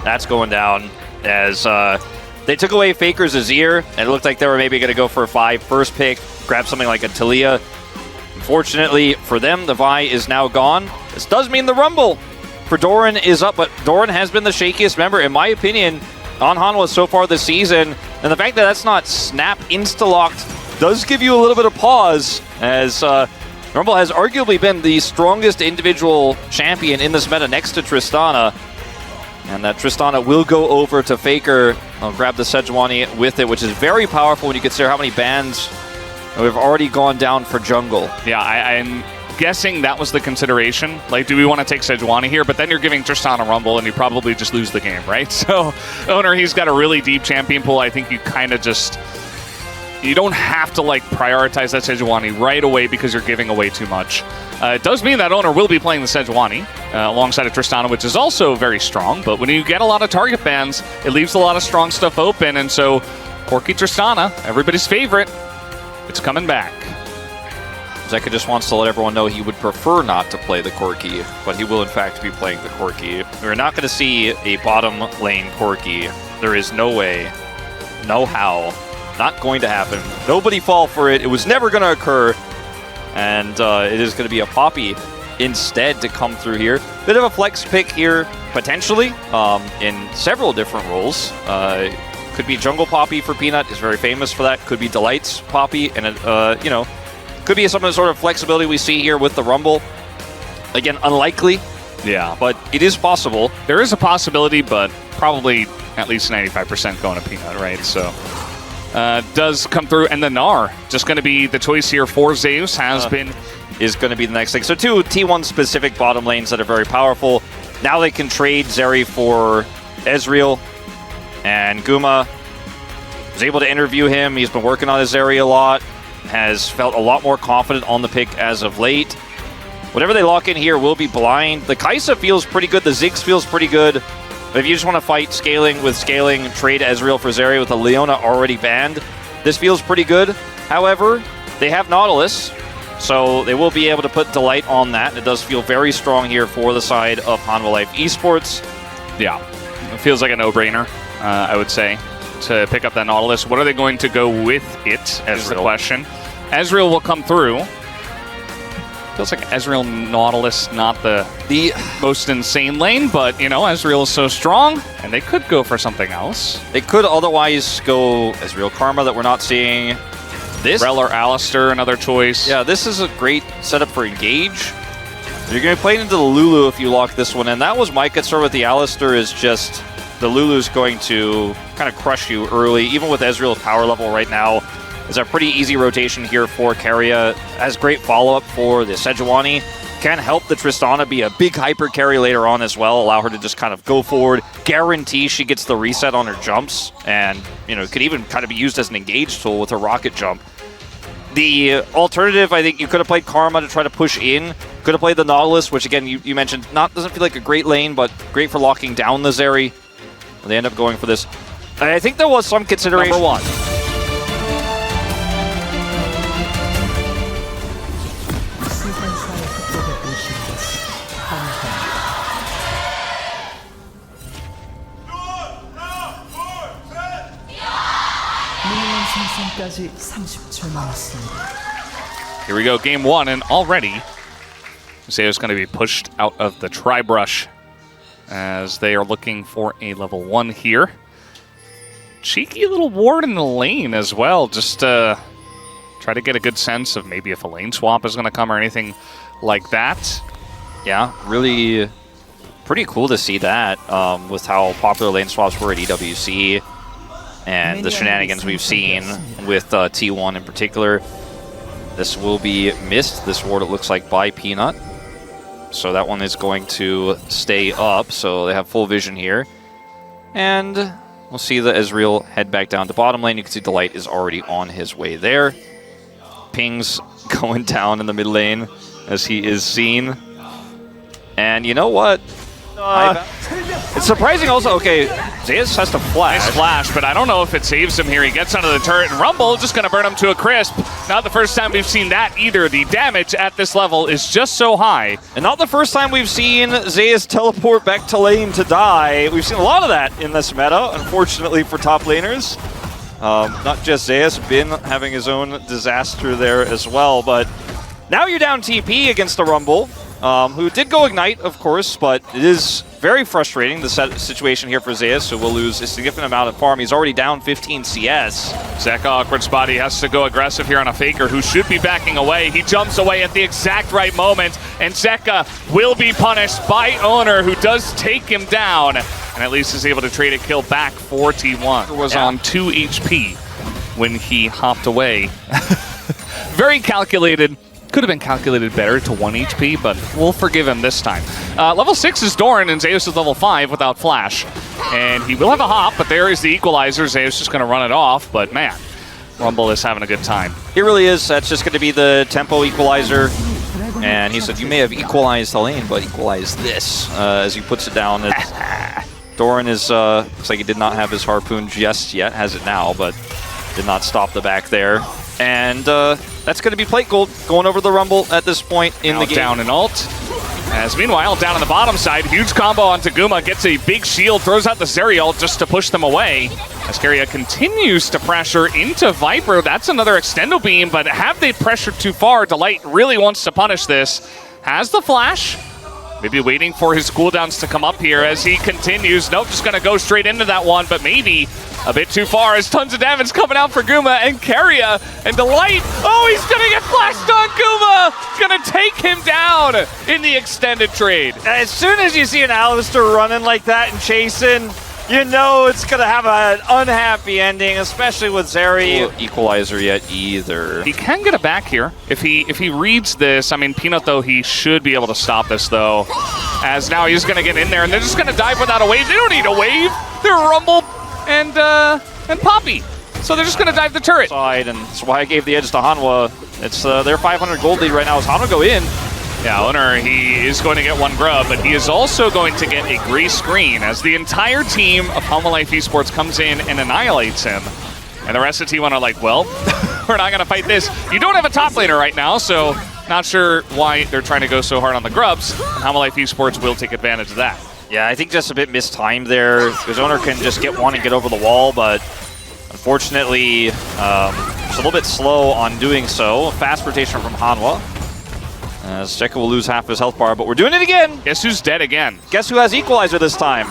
That's going down as they took away Faker's Azir, and it looked like they were maybe going to go for a 5 first pick, grab something like a Talia. Unfortunately for them, the Vi is now gone. This does mean the Rumble for Doran is up, but Doran has been the shakiest member, in my opinion, on Hanwha so far this season. And the fact that that's not snap insta-locked does give you a little bit of pause, as Rumble has arguably been the strongest individual champion in this meta next to Tristana. And that Tristana will go over to Faker. I'll grab the Sejuani with it, which is very powerful when you consider how many bans we've already gone down for jungle. Yeah, I'm guessing that was the consideration. Like, do we want to take Sejuani here? But then you're giving Tristana Rumble, and you probably just lose the game, right? So, Owner, he's got a really deep champion pool. I think you kind of just... You don't have to, like, prioritize that Sejuani right away because you're giving away too much. It does mean that Owner will be playing the Sejuani alongside of Tristana, which is also very strong. But when you get a lot of target bans, it leaves a lot of strong stuff open. And so, Corki Tristana, everybody's favorite, it's coming back. Zeka just wants to let everyone know he would prefer not to play the Corki, but he will in fact be playing the Corki. We're not going to see a bottom lane Corki. There is no way, no how, not going to happen. Nobody fall for it. It was never going to occur. And it is going to be a Poppy instead to come through here. Bit of a flex pick here, potentially, in several different roles. Could be Jungle Poppy for Peanut, is very famous for that. Could be Delight's Poppy, and you know, could be some of the sort of flexibility we see here with the Rumble. Again, unlikely. Yeah. But it is possible. There is a possibility, but probably at least 95% going to Peanut, right? So, does come through. And the Gnar, just going to be the choice here for Zeus, is going to be the next thing. So 2 T1-specific bottom lanes that are very powerful. Now they can trade Zeri for Ezreal. And Guma was able to interview him. He's been working on his area a lot. Has felt a lot more confident on the pick as of late. Whatever they lock in here will be blind. The Kai'Sa feels pretty good. The Ziggs feels pretty good. But if you just want to fight scaling with scaling, trade Ezreal for Zeri with a Leona already banned, this feels pretty good. However, they have Nautilus, so they will be able to put Delight on that. It does feel very strong here for the side of Hanwha Life Esports. Yeah, it feels like a no-brainer, I would say, to pick up that Nautilus. What are they going to go with it, is the question. Ezreal will come through. Feels like Ezreal Nautilus, not the most insane lane, but, you know, Ezreal is so strong, and they could go for something else. They could otherwise go Ezreal Karma that we're not seeing. This Rell or Alistair, another choice. Yeah, this is a great setup for Engage. You're going to play into the Lulu if you lock this one in. That was my concern with the Alistair, is just the Lulu's going to kind of crush you early, even with Ezreal's power level right now. It's a pretty easy rotation here for Keria. Has great follow-up for the Sejuani. Can help the Tristana be a big hyper carry later on as well. Allow her to just kind of go forward. Guarantee she gets the reset on her jumps. And, you know, could even kind of be used as an engage tool with her rocket jump. The alternative, I think you could have played Karma to try to push in. Could have played the Nautilus, which again, you mentioned, doesn't feel like a great lane, but great for locking down the Zeri. They end up going for this. I think there was some consideration. Number 1. Here we go, game 1, and already Zeus going to be pushed out of the Tri-Brush as they are looking for a level 1 here. Cheeky little ward in the lane as well, just try to get a good sense of maybe if a lane swap is going to come or anything like that. Yeah, really pretty cool to see that with how popular lane swaps were at EWC and the shenanigans we've seen with T1 in particular. This will be missed, this ward, it looks like, by Peanut. So that one is going to stay up, so they have full vision here. And we'll see the Ezreal head back down to bottom lane. You can see Delight is already on his way there. Ping's going down in the mid lane as he is seen. And you know what? It's surprising also, okay, Zeus has to flash. Nice flash, but I don't know if it saves him here. He gets onto the turret, and Rumble just going to burn him to a crisp. Not the first time we've seen that either. The damage at this level is just so high. And not the first time we've seen Zeus teleport back to lane to die. We've seen a lot of that in this meta, unfortunately for top laners. Not just Zeus, Bin having his own disaster there as well, but now you're down TP against a Rumble, who did go Ignite, of course, but it is very frustrating, the situation here for Zeus, who will lose a significant amount of farm. He's already down 15 CS. Zeka, awkward spot. He has to go aggressive here on a Faker who should be backing away. He jumps away at the exact right moment, and Zeka will be punished by Owner, who does take him down, and at least is able to trade a kill back for T1. He was on 2 HP when he hopped away. Very calculated. Could have been calculated better to 1 HP, but we'll forgive him this time. Level 6 is Doran, and Zeus is level 5 without Flash. And he will have a hop, but there is the equalizer. Zeus just going to run it off, but man, Rumble is having a good time. It really is. That's just going to be the tempo equalizer. And he said, you may have equalized the lane, but equalize this, as he puts it down. Doran is, looks like he did not have his harpoon just yet, has it now, but did not stop the back there. And that's going to be plate gold going over the Rumble at this point in the game. Down and ult. As meanwhile, down on the bottom side, huge combo onto Guma, gets a big shield, throws out the Zeri ult just to push them away. As Keria continues to pressure into Viper. That's another extendo beam, but have they pressured too far? Delight really wants to punish this. Has the flash. Maybe waiting for his cooldowns to come up here as he continues. Nope, just going to go straight into that one, but maybe a bit too far as tons of damage coming out for Guma and Keria and Delight. Oh, he's going to get flashed on Guma. Going to take him down in the extended trade. As soon as you see an Alistair running like that and chasing, you know it's going to have an unhappy ending, especially with Zeri. Equalizer yet either. He can get it back here if he reads this. I mean, Peanut, though, he should be able to stop this, though. As now he's going to get in there, and they're just going to dive without a wave. They don't need a wave. They're Rumble and Poppy. So they're just going to dive the turret. And that's why I gave the edge to Hanwha. It's their 500 gold lead right now as Hanwha go in. Yeah, Owner, he is going to get one grub, but he is also going to get a grease screen as the entire team of Hanwha Life Esports comes in and annihilates him. And the rest of T1 are like, well, we're not going to fight this. You don't have a top laner right now, so not sure why they're trying to go so hard on the grubs. And Hanwha Life Esports will take advantage of that. Yeah, I think just a bit mistimed there, because Owner can just get one and get over the wall, but unfortunately, it's a little bit slow on doing so. Fast rotation from Hanwha. As Zeka will lose half his health bar, but we're doing it again. Guess who's dead again? Guess who has equalizer this time?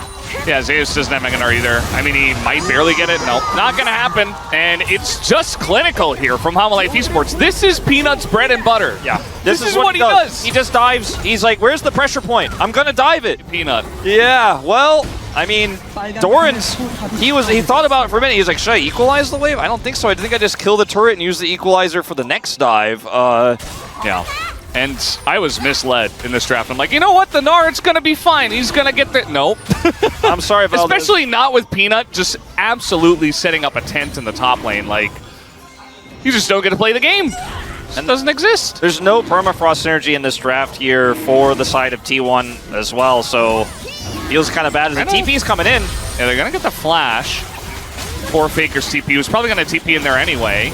Yeah, Zeus doesn't have Meganar either. I mean, he might barely get it. Nope, not going to happen. And it's just clinical here from Hanwha Life Esports. This is Peanut's bread and butter. Yeah, this is what he does. He just dives. He's like, where's the pressure point? I'm going to dive it. Peanut. Yeah, well, I mean, Doran's, he thought about it for a minute. He was like, should I equalize the wave? I don't think so. I think I just kill the turret and use the equalizer for the next dive. Yeah. And I was misled in this draft. I'm like, you know what? The Nard's going to be fine. He's going to get the... Nope. I'm sorry about Especially not with Peanut just absolutely setting up a tent in the top lane. Like, you just don't get to play the game. It doesn't exist. There's no permafrost synergy in this draft here for the side of T1 as well, so feels kind of bad as the TP's coming in. Yeah, they're going to get the flash for Faker's TP. He was probably going to TP in there anyway.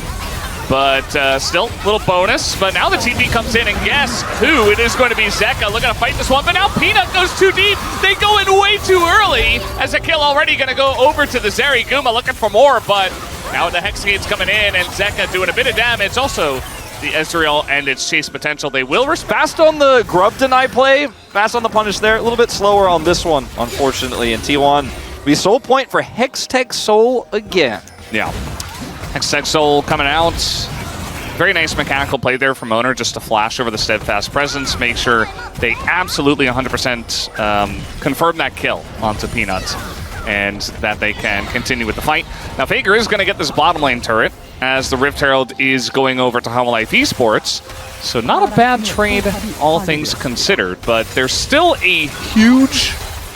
But still, little bonus. But now the TP comes in, and guess who? It is going to be Zeka looking to fight this one. But now Peanut goes too deep. They go in way too early. As a kill already going to go over to the Zeri. Guma looking for more, but now the Hex Gate's coming in, and Zeka doing a bit of damage. Also, the Ezreal and its chase potential. They will fast on the grub deny play. Fast on the punish there. A little bit slower on this one, unfortunately. In T1, we soul point for Hextech Soul again. Yeah. Hextech Soul coming out. Very nice mechanical play there from Owner, just to flash over the Steadfast Presence, make sure they absolutely 100% confirm that kill onto Peanut, and that they can continue with the fight. Now Faker is going to get this bottom lane turret, as the Rift Herald is going over to Hanwha Life Esports. So not a bad trade, all things considered, but there's still a huge...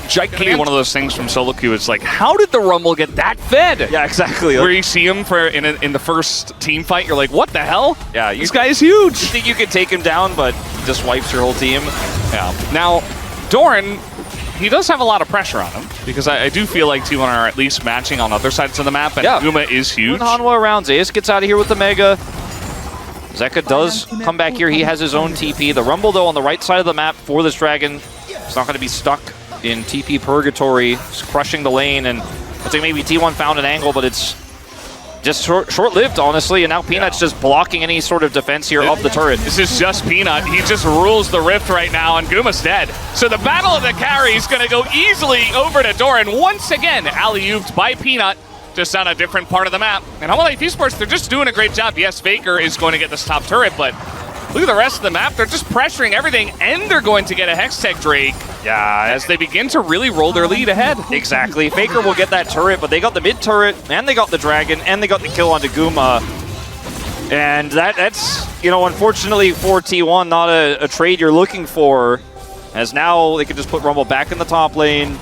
Could be one of those things from solo queue. It's like, how did the Rumble get that fed? Yeah, exactly. Where you see him in the first team fight, you're like, what the hell? Yeah, this guy is huge. You think you could take him down, but just wipes your whole team. Yeah. Now, Doran, he does have a lot of pressure on him. because I do feel like T1 are at least matching on other sides of the map, and Guma is huge. When Hanwha around, Zeus gets out of here with the Mega. Zeka does come back here. He has his own TP. The Rumble, though, on the right side of the map for this Dragon. It's not going to be stuck in TP Purgatory. It's crushing the lane, and I think maybe T1 found an angle, but it's just short-lived, honestly, and now Peanut's just blocking any sort of defense here of the turret. This is just Peanut. He just rules the Rift right now, and Guma's dead. So the battle of the carry is going to go easily over to Doran. Once again, alley-ooped by Peanut, just on a different part of the map. And Hanwha Life Esports, they're just doing a great job. Yes, FAKER is going to get this top turret, but look at the rest of the map. They're just pressuring everything, and they're going to get a Hextech Drake. Yeah, as they begin to really roll their lead ahead. Exactly. FAKER will get that turret, but they got the mid turret, and they got the Dragon, and they got the kill onto Guma. And that's, you know, unfortunately for T1, not a trade you're looking for, as now they can just put Rumble back in the top lane.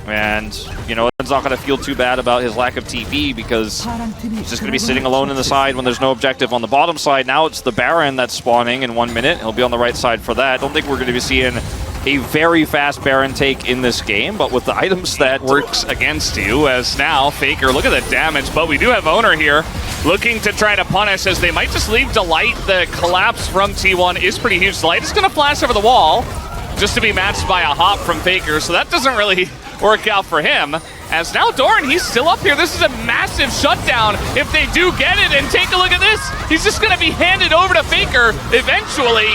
And, you know, it's not going to feel too bad about his lack of TP because he's just going to be sitting alone in the side when there's no objective on the bottom side. Now it's the Baron that's spawning in 1 minute. He'll be on the right side for that. I don't think we're going to be seeing a very fast Baron take in this game, but with the items that works against you, as now FAKER, look at the damage, but we do have Owner here looking to try to punish, as they might just leave Delight. The collapse from T1 is pretty huge. Delight is going to flash over the wall just to be matched by a hop from FAKER, so that doesn't really work out for him. As now Doran, he's still up here. This is a massive shutdown if they do get it, and take a look at this. He's just going to be handed over to FAKER eventually.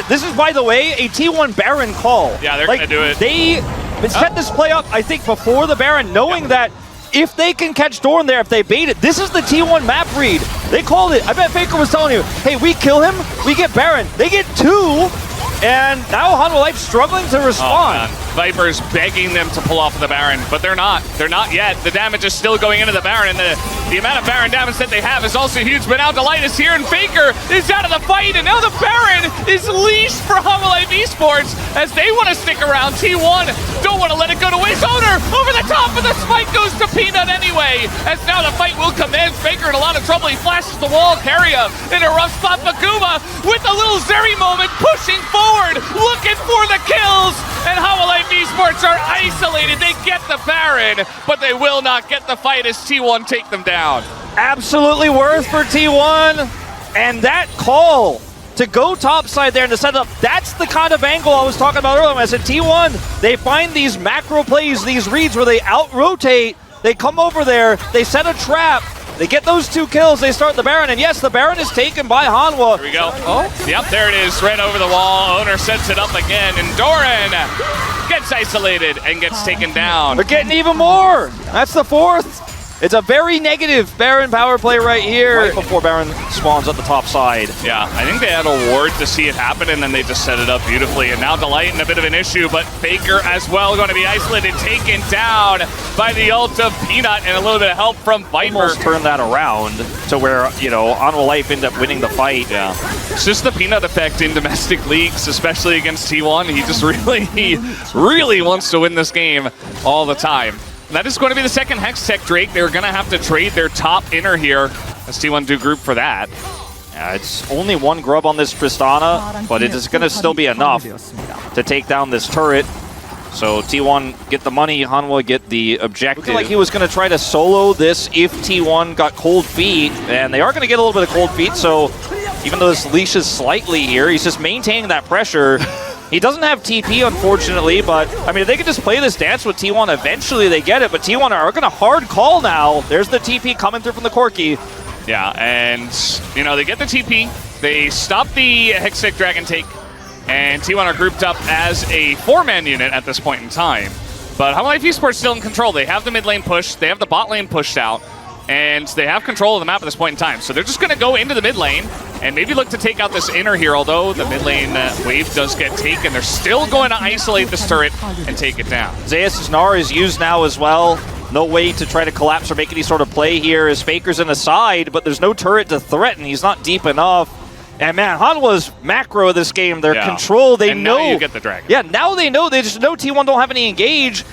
This is, by the way, a T1 Baron call. Yeah, they're going to do it. They set this play up, I think, before the Baron, knowing that if they can catch Doran there, if they bait it, this is the T1 map read. They called it. I bet FAKER was telling you, hey, we kill him, we get Baron. They get 2. And now Hanwha Life struggling to respond. Viper's begging them to pull off the Baron, but they're not. They're not yet. The damage is still going into the Baron, and the amount of Baron damage that they have is also huge. But now Delight is here, and FAKER is out of the fight, and now the Baron is leashed for Hanwha Life Esports as they want to stick around. T1 don't want to let it go to waste. Owner over the top, and the spike goes to Peanut anyway, as now the fight will commence. FAKER in a lot of trouble. He flashes the wall. Keria in a rough spot. Guma with a little Zeri moment, pushing forward, looking for the kills, and Hanwha Life Esports are isolated. They get the Baron, but they will not get the fight as T1 take them down. Absolutely worth for T1, and that call to go topside there and to set up, that's the kind of angle I was talking about earlier. When I said T1, they find these macro plays, these reads where they out-rotate, they come over there, they set a trap, they get those 2 kills, they start the Baron, and yes, the Baron is taken by Hanwha. Here we go. Oh, yep, there it is, right over the wall. Owner sets it up again, and Doran gets isolated and gets taken down. They're getting even more. That's the 4th. It's a very negative Baron power play right here. Right before Baron spawns at the top side. Yeah, I think they had a ward to see it happen, and then they just set it up beautifully. And now Delight in a bit of an issue, but FAKER as well going to be isolated, taken down by the ult of Peanut, and a little bit of help from Viper. Almost turned that around to where, you know, Hanwha Life ended up winning the fight. Yeah, it's just the Peanut effect in domestic leagues, especially against T1. He just really wants to win this game all the time. That is going to be the second Hextech Drake. They're going to have to trade their top inner here as T1 do group for that. Yeah, it's only 1 grub on this Tristana, but it is going to still be enough to take down this turret. So T1 get the money, Hanwha get the objective. Looked like he was going to try to solo this if T1 got cold feet, and they are going to get a little bit of cold feet, so even though this leashes slightly here, he's just maintaining that pressure. He doesn't have TP, unfortunately, but, I mean, if they could just play this dance with T1, eventually they get it, but T1 are going to hard call now. There's the TP coming through from the Corki. Yeah, and, you know, they get the TP, they stop the Hextech Dragon take, and T1 are grouped up as a 4-man unit at this point in time. But Hanwha Life Esports still in control. They have the mid lane pushed, they have the bot lane pushed out, and they have control of the map at this point in time. So they're just going to go into the mid lane and maybe look to take out this inner here, although the mid lane wave does get taken. They're still going to isolate this turret and take it down. Zeus' Gnar is used now as well. No way to try to collapse or make any sort of play here as FAKER's in the side, but there's no turret to threaten. He's not deep enough. And man, Hanwha's macro this game, their control, they know. Now you get the dragon. Yeah, now they know. They just know T1 don't have any engage.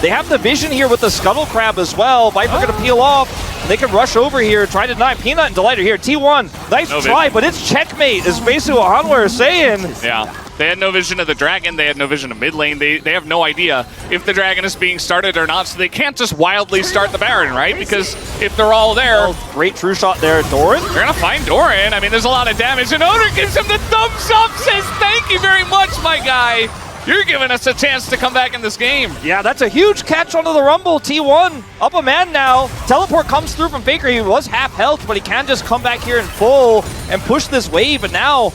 They have the vision here with the Scuttle Crab as well. Viper going to peel off. They can rush over here, try to deny. Peanut and Delight are here. T1, nice try, but it's checkmate is basically what Hanwha are saying. Yeah, They had no vision of the dragon. They had no vision of mid lane. They have no idea if the dragon is being started or not, so they can't just wildly start the Baron, right? Because if they're all there... Oh, great true shot there, Doran. They're going to find Doran. I mean, there's a lot of damage, and Oner gives him the thumbs up, says, thank you very much, my guy. You're giving us a chance to come back in this game. Yeah, that's a huge catch onto the Rumble. T1 up a man now. Teleport comes through from FAKER. He was half health, but he can just come back here in full and push this wave. And now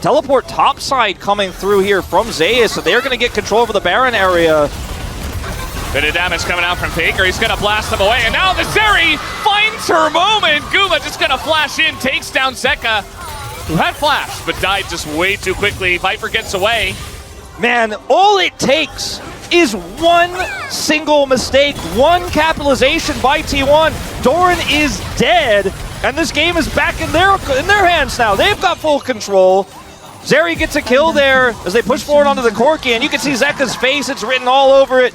teleport topside coming through here from Zeus. So they're going to get control over the Baron area. Bit of damage coming out from FAKER. He's going to blast them away. And now the Zeri finds her moment. Guma just going to flash in, takes down Zeka, who had flash, but died just way too quickly. Viper gets away. Man, all it takes is one single mistake, one capitalization by T1. Doran is dead, and this game is back in their hands now. They've got full control. Zeri gets a kill there as they push forward onto the Corki, and you can see Zeka's face. It's written all over it.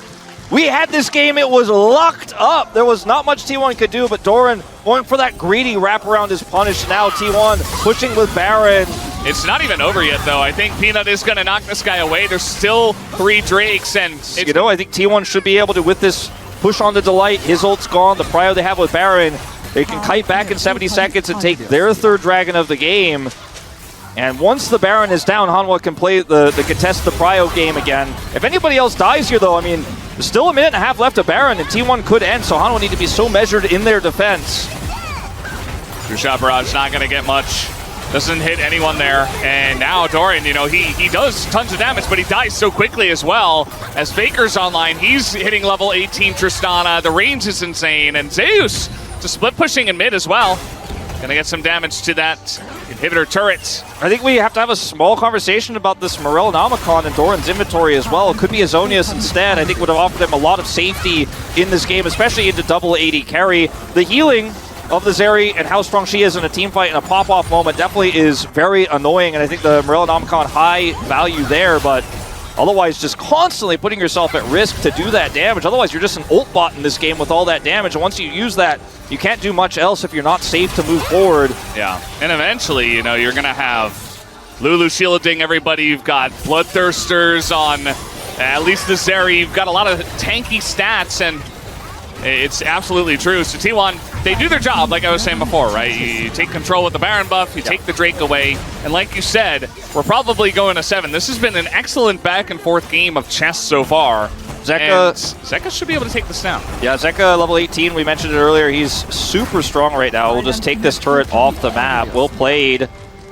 We had this game, it was locked up. There was not much T1 could do, but Doran going for that greedy wraparound is punished. Now T1 pushing with Baron. It's not even over yet, though. I think Peanut is going to knock this guy away. There's still 3 Drakes, and you know, I think T1 should be able to, with this push on the Delight, his ult's gone, the prio they have with Baron, they can kite back in 70 seconds and take their third dragon of the game. And once the Baron is down, Hanwha can play the contest the prio game again. If anybody else dies here, though, I mean, there's still a minute and a half left of Baron, and T1 could end, so Hanwha need to be so measured in their defense. True shot barrage not going to get much. Doesn't hit anyone there. And now Doran, you know, he does tons of damage, but he dies so quickly as well. As FAKER's online, he's hitting level 18 Tristana. The range is insane. And Zeus just split pushing in mid as well. Gonna get some damage to that inhibitor turret. I think we have to have a small conversation about this Morel Namicon and Doran's inventory as well. It could be Azonius instead. I think would have offered them a lot of safety in this game, especially into double AD carry. The healing of the Zeri and how strong she is in a team fight in a pop-off moment definitely is very annoying, and I think the Morel Namicon high value there, but otherwise just constantly putting yourself at risk to do that damage. Otherwise you're just an ult bot in this game with all that damage, and once you use that, you can't do much else if you're not safe to move forward. Yeah, and eventually, you know, you're gonna have Lulu shielding everybody. You've got Bloodthirsters on at least the Zeri. You've got a lot of tanky stats, and it's absolutely true. So T1, they do their job, like I was saying before, right? You take control with the Baron buff, you take the Drake away, and like you said, we're probably going to 7. This has been an excellent back and forth game of chess so far. Zeka should be able to take this down. Yeah, Zeka level 18, we mentioned it earlier, he's super strong right now. We'll just take this turret off the map. Well played.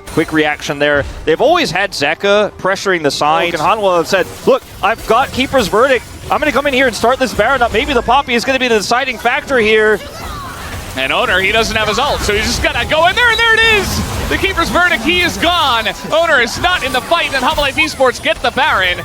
Quick reaction there. They've always had Zeka pressuring the side, and Hanwha have said, look, I've got Keeper's Verdict. I'm going to come in here and start this Baron up. Maybe the Poppy is going to be the deciding factor here. And Oner, he doesn't have his ult, so he's just got to go in there, and there it is! The Keeper's Verdict, he is gone. Oner is not in the fight, and Hanwha Life Esports get the Baron.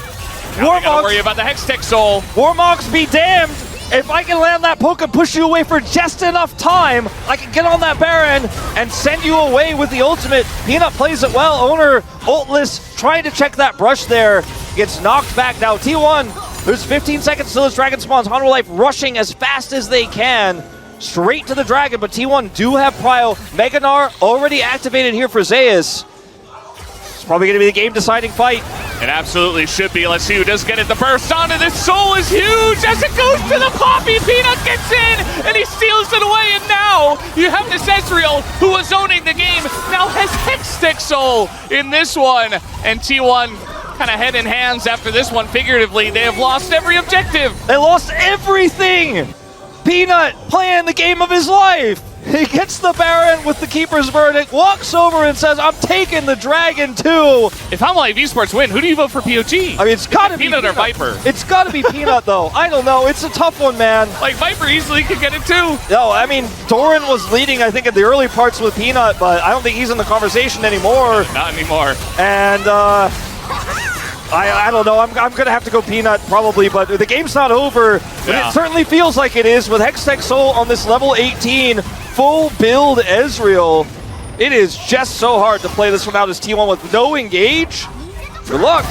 Now we gotta worry about the Hextech Soul. Warmogs be damned! If I can land that poke and push you away for just enough time, I can get on that Baron and send you away with the ultimate. Peanut plays it well. Oner, ultless, trying to check that brush there. Gets knocked back now. T1, there's 15 seconds till this dragon spawns. Hanwha Life rushing as fast as they can. Straight to the dragon, but T1 do have prio. Meganar already activated here for Zeus. It's probably going to be the game-deciding fight. It absolutely should be. Let's see who does get it. The burst onto this Soul is huge as it goes to the Poppy. Peanut gets in and he steals it away. And now you have this Ezreal who was owning the game. Now has Hextech Soul in this one. And T1 kind of head in hands after this one. Figuratively, they have lost every objective. They lost everything. Peanut playing the game of his life. He gets the Baron with the Keeper's Verdict, walks over and says, I'm taking the Dragon too. If Hanwha Life Esports win, who do you vote for POG? I mean, it's gotta be Peanut or Viper. It's gotta be Peanut though. I don't know, it's a tough one, man. Like Viper easily could get it too. No, I mean, Doran was leading, I think, in the early parts with Peanut, but I don't think he's in the conversation anymore. Not anymore. And I don't know, I'm gonna have to go Peanut probably, but the game's not over. But it certainly feels like it is with Hextech Soul on this level 18 full build Ezreal. It is just so hard to play this one out as T1 with no engage. Good luck.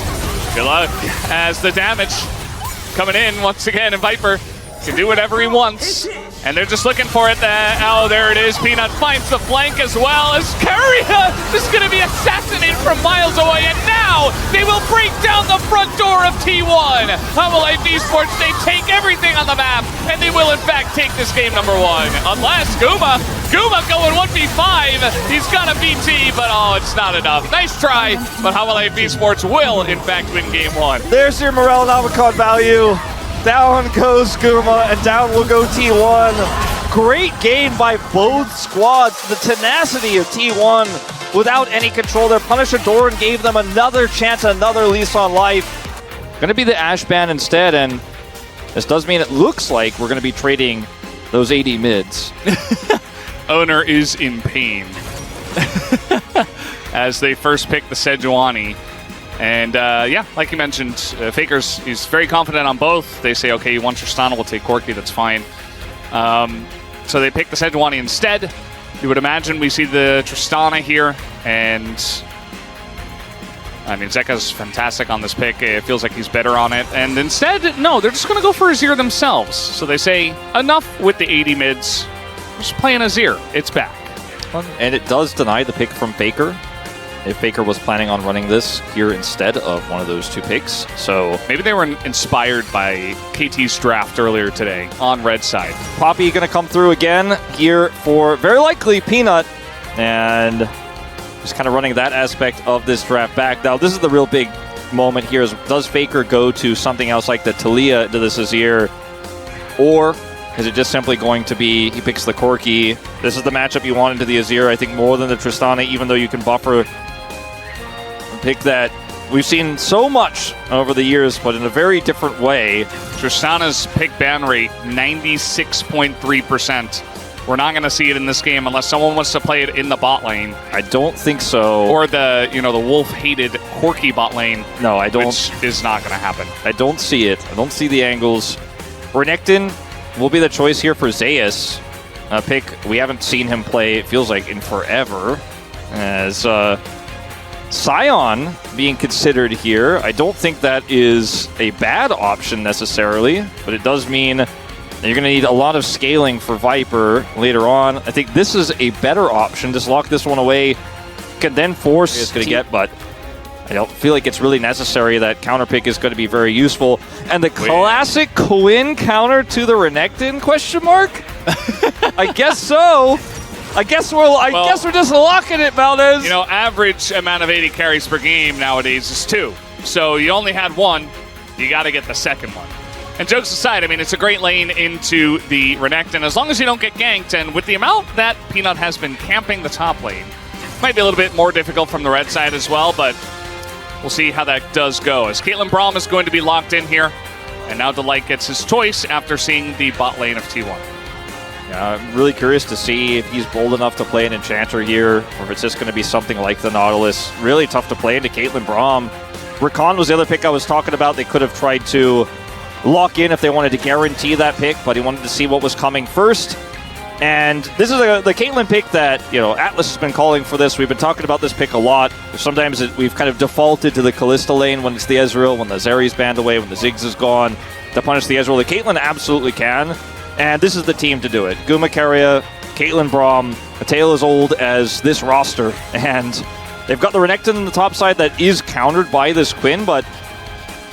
Good luck as the damage coming in once again, and Viper can do whatever he wants. And they're just looking for it. Oh, there it is. Peanut finds the flank as well as Keria is going to be assassinated from miles away. And now now they will break down the front door of T1. Hanwha Life Esports, they take everything on the map, and they will in fact take this game number 1. Unless Guma going 1v5. He's got a BT, but oh, it's not enough. Nice try, but Hanwha Life Esports will in fact win game 1. There's your morale and avocado value. Down goes Guma, and down will go T1. Great game by both squads. The tenacity of T1 without any control there. Punisher Doran gave them another chance, another lease on life. Gonna be the Ash ban instead, and this does mean it looks like we're gonna be trading those AD mids. Owner is in pain as they first pick the Sejuani. And yeah, like you mentioned, Faker's he's very confident on both. They say, okay, you want Tristana, we'll take Corki, that's fine. So they pick the Sejuani instead. You would imagine we see the Tristana here, and I mean, Zeka's fantastic on this pick. It feels like he's better on it. And instead, no, they're just going to go for Azir themselves. So they say, enough with the 80 mids. We're just playing Azir. It's back. And it does deny the pick from Faker. If Faker was planning on running this here instead of one of those two picks. So maybe they were inspired by KT's draft earlier today on red side. Poppy going to come through again here for very likely Peanut. And just kind of running that aspect of this draft back. Now, this is the real big moment here. Is does Faker go to something else like the Talia into this Azir? Or is it just simply going to be he picks the Corki? This is the matchup you want into the Azir, I think, more than the Tristana, even though you can buffer pick that we've seen so much over the years, but in a very different way. Tristana's pick ban rate, 96.3%. We're not going to see it in this game unless someone wants to play it in the bot lane. I don't think so. Or the, the wolf-hated Corki bot lane. No, I don't. Which is not going to happen. I don't see it. I don't see the angles. Renekton will be the choice here for Zeus. A pick we haven't seen him play, it feels like, in forever. As Sion being considered here. I don't think that is a bad option necessarily, but it does mean that you're going to need a lot of scaling for Viper later on. I think this is a better option. Just lock this one away. Can then force it's going to get, but I don't feel like it's really necessary. That counter pick is going to be very useful. And the classic Quinn counter to the Renekton, question mark? I guess so. I guess we're just locking it, Valdez. Average amount of 80 carries per game nowadays is 2. So you only had 1. You got to get the second one. And jokes aside, I mean, it's a great lane into the Renekton as long as you don't get ganked. And with the amount that Peanut has been camping the top lane, might be a little bit more difficult from the red side as well, but we'll see how that does go. As Caitlyn Braum is going to be locked in here. And now LIKE gets his choice after seeing the bot lane of T1. I'm really curious to see if he's bold enough to play an Enchanter here, or if it's just going to be something like the Nautilus. Really tough to play into Caitlyn Braum. Rakan was the other pick I was talking about. They could have tried to lock in if they wanted to guarantee that pick, but he wanted to see what was coming first. And this is the Caitlyn pick that, Atlas has been calling for this. We've been talking about this pick a lot. Sometimes we've kind of defaulted to the Kalista lane when it's the Ezreal, when the Zeri's banned away, when the Ziggs is gone, to punish the Ezreal. The Caitlyn absolutely can. And this is the team to do it. Guma Keria, Caitlyn Braum, a tale as old as this roster. And they've got the Renekton on the top side that is countered by this Quinn, but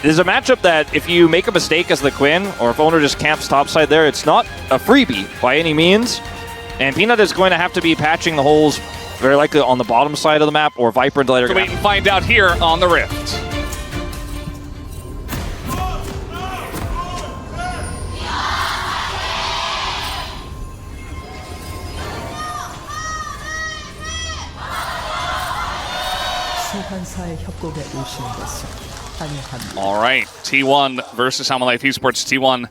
it is a matchup that if you make a mistake as the Quinn, or if Owner just camps topside there, it's not a freebie by any means. And Peanut is going to have to be patching the holes very likely on the bottom side of the map, or Viper and Delay are going to wait and find out here on the Rift. All right, T1 versus Hanwha Life Esports. T1,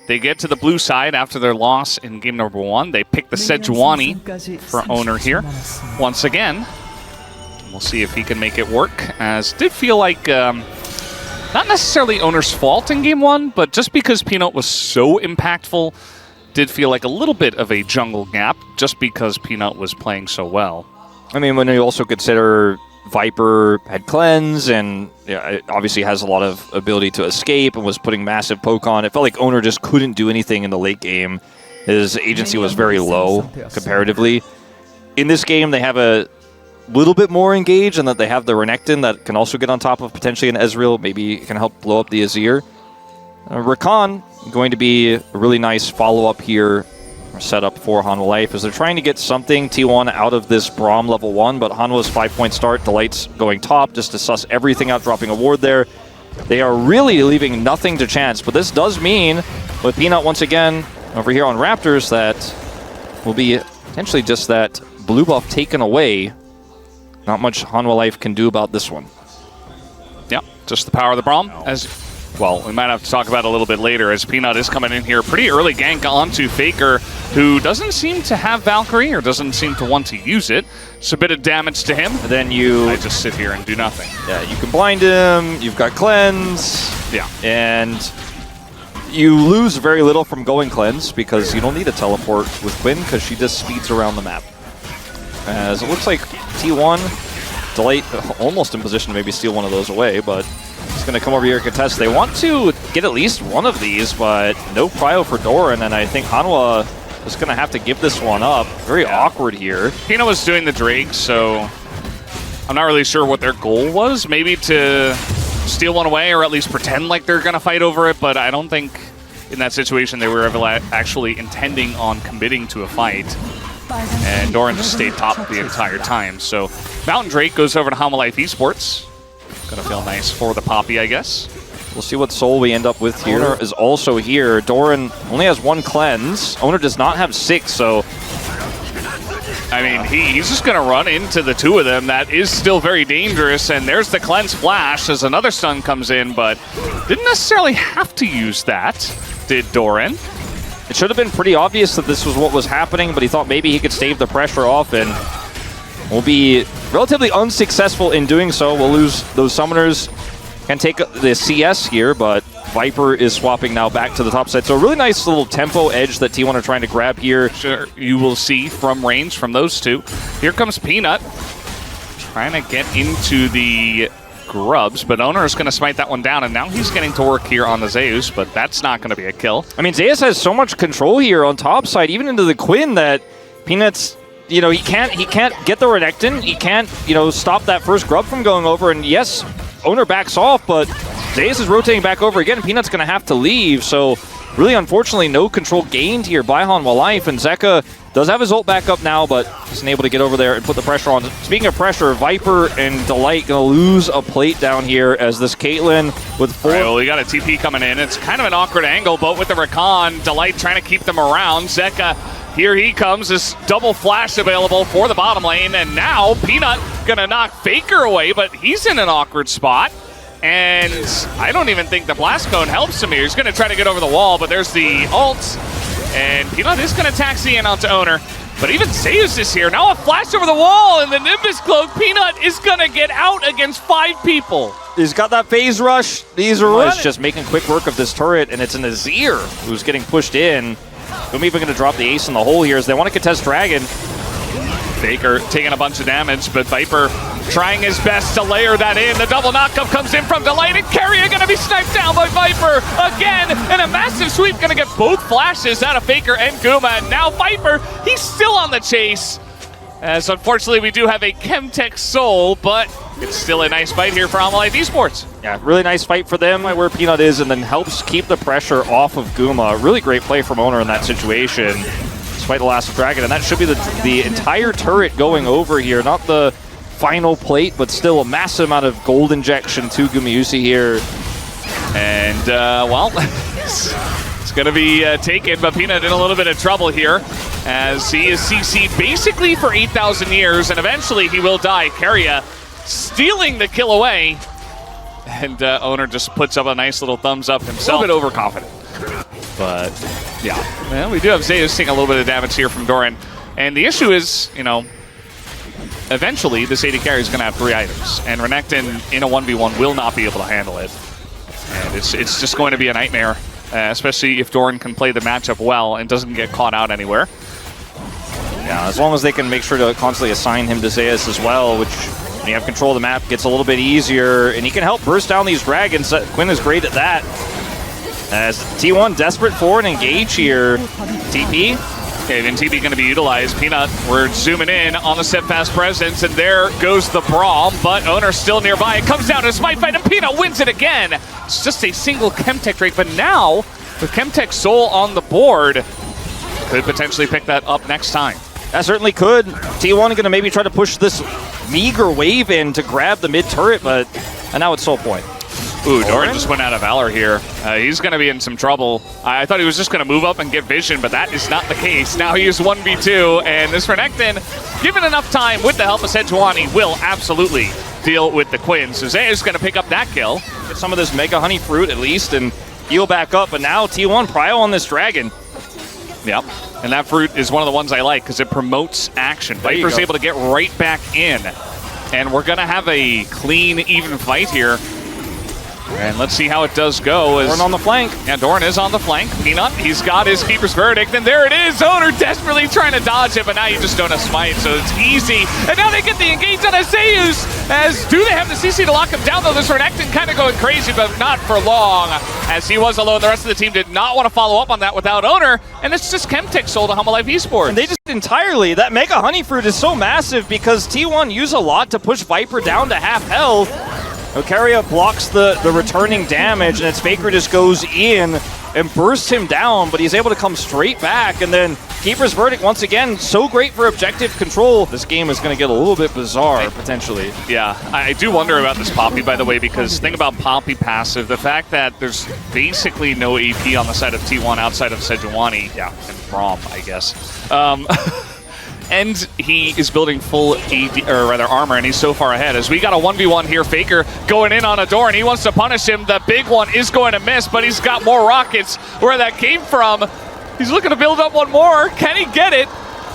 they get to the blue side after their loss in game number 1. They pick the Sejuani for Owner here once again. We'll see if he can make it work, as did feel like not necessarily Owner's fault in game 1, but just because Peanut was so impactful, did feel like a little bit of a jungle gap just because Peanut was playing so well. I mean, when you also consider Viper had cleanse and obviously has a lot of ability to escape and was putting massive poke on. It felt like Owner just couldn't do anything in the late game. His agency was very low comparatively. In this game, they have a little bit more engaged, and that they have the Renekton that can also get on top of potentially an Ezreal. Maybe it can help blow up the Azir. Rakan going to be a really nice follow-up here, or setup for Hanwha Life, as they're trying to get something T1 out of this Braum level 1, but Hanwha's 5-point start, Delight's going top just to suss everything out, dropping a ward there. They are really leaving nothing to chance, but this does mean, with Peanut once again over here on Raptors, that will be potentially just that blue buff taken away. Not much Hanwha Life can do about this one. Yeah, just the power of the Braum. As well, we might have to talk about it a little bit later, as Peanut is coming in here. Pretty early gank onto Faker, who doesn't seem to have Valkyrie, or doesn't seem to want to use it. It's a bit of damage to him. And then I just sit here and do nothing. Yeah, you can blind him, you've got Cleanse. Yeah. And you lose very little from going Cleanse, because you don't need a teleport with Quinn, because she just speeds around the map. As it looks like T1, Delight almost in position to maybe steal one of those away, but he's going to come over here and contest. They want to get at least one of these, but no prio for Doran, and I think Hanwha is going to have to give this one up. Very awkward here. Pino was doing the Drake, so I'm not really sure what their goal was. Maybe to steal one away, or at least pretend like they're going to fight over it, but I don't think in that situation they were ever actually intending on committing to a fight. And Doran just stayed top the entire time. So Mountain Drake goes over to Hanwha Life Esports. Gonna feel nice for the Poppy, I guess. We'll see what soul we end up with here. Owner is also here. Doran only has 1 cleanse. Owner does not have 6, so... I mean, he's just gonna run into the 2 of them. That is still very dangerous, and there's the cleanse flash as another stun comes in, but didn't necessarily have to use that, did Doran? It should have been pretty obvious that this was what was happening, but he thought maybe he could stave the pressure off, and will be relatively unsuccessful in doing so. We'll lose those summoners. Can take the CS here, but Viper is swapping now back to the top side. So a really nice little tempo edge that T1 are trying to grab here. Sure, you will see from range from those 2. Here comes Peanut, trying to get into the grubs, but Owner is going to smite that one down, and now he's getting to work here on the Zeus, but that's not going to be a kill. I mean, Zeus has so much control here on top side, even into the Quinn, that Peanut's, you know, he can't get the Renekton, he can't, you know, stop that first grub from going over, and yes, Owner backs off, but Zeus is rotating back over again, and Peanut's going to have to leave, so really, unfortunately, no control gained here by Hanwha Life, and Zeka does have his ult back up now, but isn't able to get over there and put the pressure on. Speaking of pressure, Viper and Delight going to lose a plate down here as this Caitlyn with 4... All right, well, we got a TP coming in. It's kind of an awkward angle, but with the Rakan, Delight trying to keep them around. Zeka, here he comes. This double flash available for the bottom lane, and now Peanut going to knock Faker away, but he's in an awkward spot. And I don't even think the Blast Cone helps him here. He's going to try to get over the wall, but there's the ult. And Peanut is going to taxi in onto Owner. But even Zeus is here. Now a flash over the wall, and the Nimbus Cloak. Peanut is going to get out against 5 people. He's got that phase rush. He's just making quick work of this turret, and it's an Azir who's getting pushed in. I'm even going to drop the ace in the hole here as they want to contest Dragon. Faker taking a bunch of damage, but Viper trying his best to layer that in. The double knockup comes in from Delight, and Carrier going to be sniped down by Viper again, and a massive sweep going to get both flashes out of Faker and Guma. And now Viper, he's still on the chase, as unfortunately we do have a Hextech Soul, but it's still a nice fight here for Hanwha Life Esports. Yeah, really nice fight for them where Peanut is, and then helps keep the pressure off of Guma. Really great play from Owner in that situation, despite the last Dragon, and that should be the entire turret going over here, not the final plate, but still a massive amount of gold injection to Gumayusi here. And, well, it's going to be taken, but Peanut in a little bit of trouble here, as he is CC'd basically for 8,000 years, and eventually he will die. Carrier stealing the kill away, and Owner just puts up a nice little thumbs up himself. A little bit overconfident. But, yeah. Well, we do have Zeus taking a little bit of damage here from Doran. And the issue is, you know, eventually this AD carry is going to have 3 items. And Renekton in a 1v1 will not be able to handle it. And it's just going to be a nightmare, especially if Doran can play the matchup well and doesn't get caught out anywhere. Yeah, as long as they can make sure to constantly assign him to Zeus as well, which when you have control of the map gets a little bit easier. And he can help burst down these dragons. Quinn is great at that. As T1 desperate for an engage here. TP Okay, then TB going to be utilized. Peanut, we're zooming in on the steadfast presence, and there goes the Braum, but Owner's still nearby. It comes down to a smite fight, and Peanut wins it again. It's just a single Chemtech Drake, but now with Hextech Soul on the board, could potentially pick that up next time. That certainly could. T1 going to maybe try to push this meager wave in to grab the mid turret, but and now it's Soul Point. Ooh, Doran just went out of Valor here. He's going to be in some trouble. I thought he was just going to move up and get vision, but that is not the case. Now he is 1v2, and this Renekton, given enough time with the help of Sejuani, will absolutely deal with the Quinn. So Zay is going to pick up that kill. Get some of this Mega Honey Fruit at least and heal back up, but now T1 prio on this Dragon. Yep, and that fruit is one of the ones I like because it promotes action. Viper's able to get right back in, and we're going to have a clean, even fight here. And let's see how it does go. Doran on the flank. Yeah, Doran is on the flank. Peanut, he's got his Keeper's Verdict, and there it is. Owner desperately trying to dodge it, but now you just don't have Smite, so it's easy. And now they get the engage on Zeus. As do they have the CC to lock him down, though? This Renekton kind of going crazy, but not for long. As he was alone, the rest of the team did not want to follow up on that without Owner, and it's just Chemtech Soul to Hanwha Life Esports. And they just entirely, that Mega Honey Fruit is so massive because T1 use a lot to push Viper down to half health. Ocaria blocks the returning damage, and it's Faker just goes in and bursts him down, but he's able to come straight back, and then Keeper's Verdict, once again, so great for objective control. This game is going to get a little bit bizarre, potentially. Yeah, I do wonder about this Poppy, by the way, because think about Poppy passive, the fact that there's basically no AP on the side of T1 outside of Sejuani, and Braum, I guess. And he is building full armor, and he's so far ahead. As we got a 1v1 here, Faker going in on Adore, and he wants to punish him. The big one is going to miss, but he's got more rockets where that came from. He's looking to build up one more. Can he get it?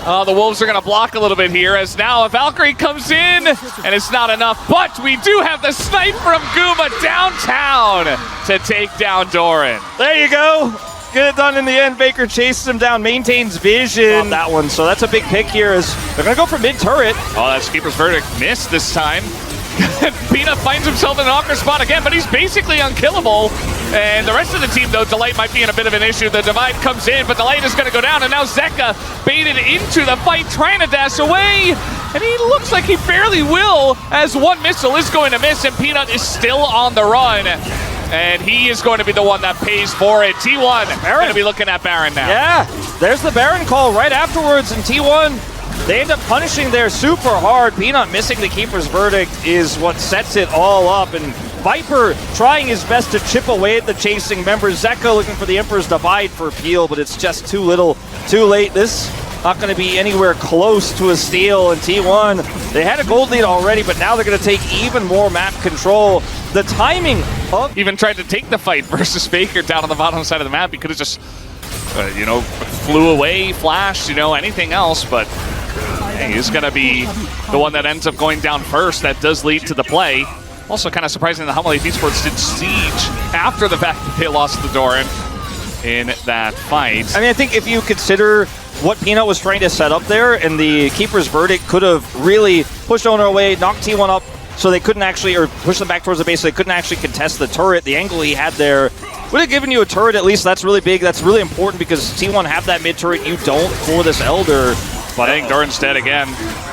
The Wolves are going to block a little bit here, as now a Valkyrie comes in, and it's not enough. But we do have the snipe from Guma downtown to take down Doran. There you go. Get it done in the end. Baker chases him down, maintains vision on that one. So that's a big pick here as they're going to go for mid-turret. Oh, that's Keeper's Verdict. Missed this time. Peanut finds himself in an awkward spot again, but he's basically unkillable. And the rest of the team, though, Delight might be in a bit of an issue. The Divide comes in, but Delight is going to go down. And now Zeka baited into the fight, trying to dash away. And he looks like he barely will, as one missile is going to miss, and Peanut is still on the run. And he is going to be the one that pays for it. T1 going to be looking at Baron now. Yeah, there's the Baron call right afterwards, and T1, they end up punishing there super hard. Peanut missing the Keeper's Verdict is what sets it all up, and Viper trying his best to chip away at the chasing members. Zeka looking for the Emperor's Divide for Peel, but it's just too little, too late. This not going to be anywhere close to a steal, and T1, they had a gold lead already, but now they're going to take even more map control. The timing of... Even tried to take the fight versus Faker down on the bottom side of the map. He could have just, flew away, flashed, anything else, but hey, he's going to be the one that ends up going down first. That does lead to the play. Also kind of surprising that Hanwha Life Esports did siege after the fact that they lost the Doran in that fight. I mean, I think if you consider what Peanut was trying to set up there, and the Keeper's Verdict could have really pushed Owner away, knocked T1 up, so they couldn't actually, or push them back towards the base, so they couldn't actually contest the turret. The angle he had there would have given you a turret at least. That's really big. That's really important because T1 have that mid turret. You don't for this Elder. But I think Doran's dead again.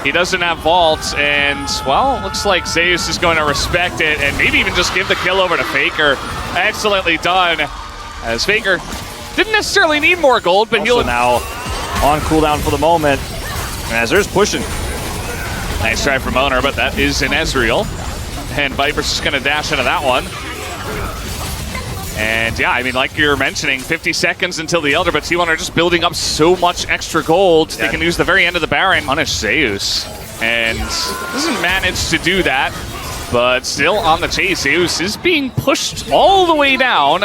He doesn't have vaults, and, well, looks like Zeus is going to respect it and maybe even just give the kill over to Faker. Excellently done. As Faker didn't necessarily need more gold, but he'll now on cooldown for the moment. As there's pushing. Nice try from Owner, but that is an Ezreal. And Viper's just going to dash into that one. And yeah, I mean, like you're mentioning, 50 seconds until the Elder, but T1 are just building up so much extra gold. They can use the very end of the Baron, punish Zeus. And doesn't manage to do that, but still on the chase. Zeus is being pushed all the way down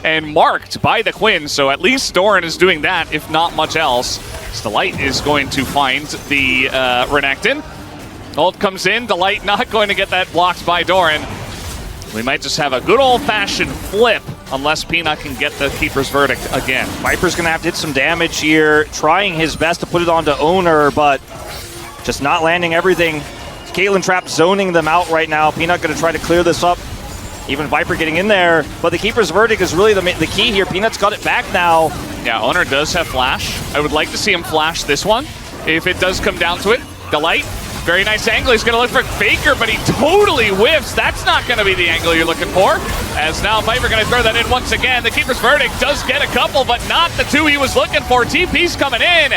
and marked by the Quinn, so at least Doran is doing that, if not much else. So Delight is going to find the Renekton. Ult comes in, Delight not going to get that blocked by Doran. We might just have a good old-fashioned flip unless Peanut can get the Keeper's Verdict again. Viper's going to have to hit some damage here, trying his best to put it onto Owner, but just not landing everything. Caitlyn Trap zoning them out right now. Peanut going to try to clear this up. Even Viper getting in there, but the Keeper's Verdict is really the key here. Peanut's got it back now. Yeah, Owner does have flash. I would like to see him flash this one. If it does come down to it, Delight. Very nice angle. He's going to look for Faker, but he totally whiffs. That's not going to be the angle you're looking for. As now Viper going to throw that in once again. The keeper's verdict does get a couple, but not the two he was looking for. TP's coming in.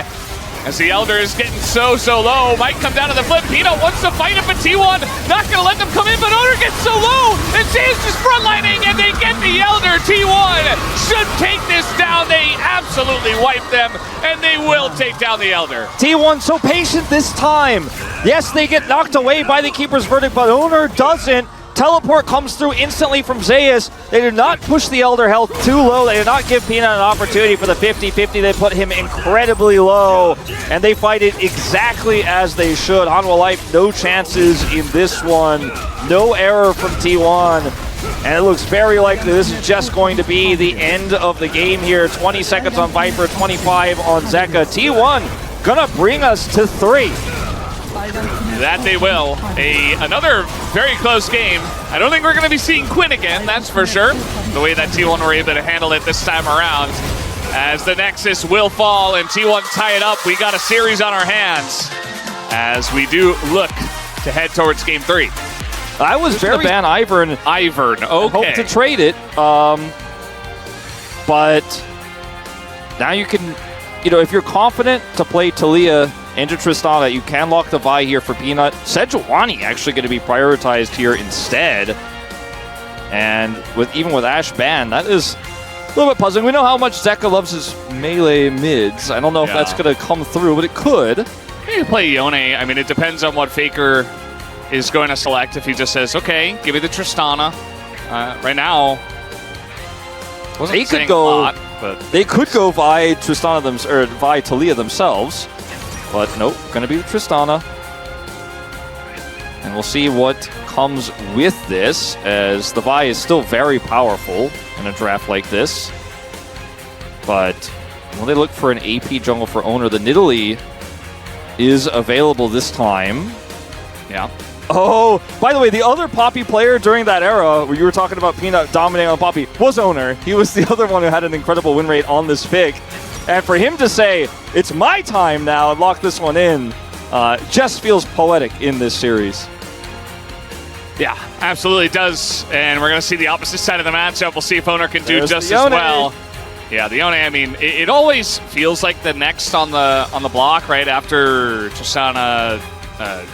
As the Elder is getting so low. Might come down to the flip. Peanut wants to fight it, but T1 not going to let them come in, but Owner gets so low. And James is frontlining, and they get the Elder. T1 should take this down. They absolutely wipe them, and they will take down the Elder. T1 so patient this time. Yes, they get knocked away by the keeper's verdict, but Owner doesn't. Teleport comes through instantly from Zeus. They do not push the Elder health too low. They do not give Peanut an opportunity for the 50-50. They put him incredibly low, and they fight it exactly as they should. Hanwha Life, no chances in this one. No error from T1. And it looks very likely this is just going to be the end of the game here. 20 seconds on Viper, 25 on Zeka. T1 gonna bring us to 3. That they will. Another very close game. I don't think we're going to be seeing Quinn again, that's for sure. The way that T1 were able to handle it this time around. As the Nexus will fall and T1 tie it up, we got a series on our hands as we do look to head towards game 3. I was very ban Ivern. Okay. Hope to trade it, but now you can, if you're confident to play Taliyah into Tristana, you can lock the Vi here for Peanut. Sejuani actually going to be prioritized here instead. And even with Ashe ban, that is a little bit puzzling. We know how much Zeka loves his melee mids. I don't know if that's going to come through, but it could. You play Yone. I mean, it depends on what Faker is going to select. If he just says, okay, give me the Tristana. Right now, they could go. They could go Vi Tristana or Vi Taliyah themselves. But nope, going to be the Tristana. And we'll see what comes with this, as the Vi is still very powerful in a draft like this. But when they look for an AP jungle for Owner, the Nidalee is available this time. Yeah. Oh, by the way, the other Poppy player during that era, where you were talking about Peanut dominating on Poppy, was Owner. He was the other one who had an incredible win rate on this pick. And for him to say, it's my time now, and lock this one in, just feels poetic in this series. Yeah, absolutely does. And we're going to see the opposite side of the matchup. We'll see if Owner can do just as well. Yeah, the Yone, I mean, it always feels like the next on the block, right, after Tristana,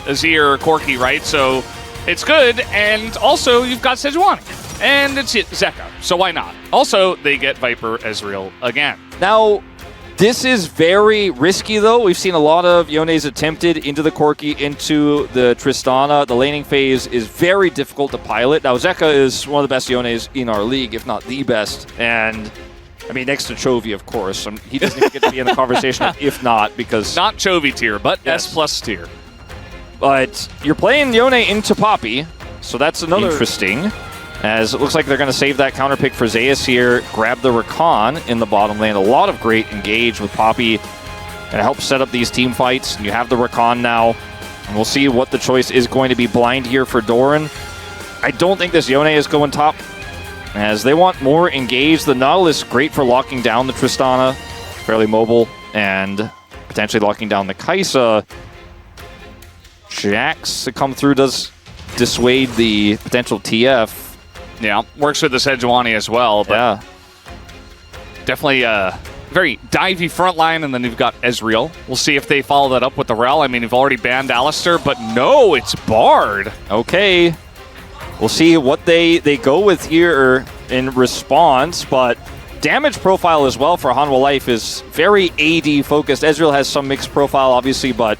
Azir, Corki, right? So it's good. And also, you've got Sejuani. And it's Zeka, so why not? Also, they get Viper Ezreal again. Now, this is very risky, though. We've seen a lot of Yones attempted into the Corki, into the Tristana. The laning phase is very difficult to pilot. Now, Zeka is one of the best Yones in our league, if not the best. And, I mean, next to Chovy, of course. He doesn't even get to be in the conversation of if not, because... Not Chovy tier, but yes. S+ tier. But you're playing Yone into Poppy, so that's another interesting. As it looks like they're going to save that counter pick for Zeus here, grab the Rakan in the bottom lane. A lot of great engage with Poppy and help set up these team fights. And you have the Rakan now, and we'll see what the choice is going to be. Blind here for Doran. I don't think this Yone is going top, as they want more engage. The Nautilus, great for locking down the Tristana, fairly mobile, and potentially locking down the Kai'Sa. Jax to come through does dissuade the potential TF. Yeah, works with the Sejuani as well, but yeah. Definitely a very divey front line, and then you've got Ezreal. We'll see if they follow that up with the Rel. I mean, you've already banned Alistar, but no, it's Bard. Okay. We'll see what they go with here in response, but damage profile as well for Hanwha Life is very AD focused. Ezreal has some mixed profile, obviously, but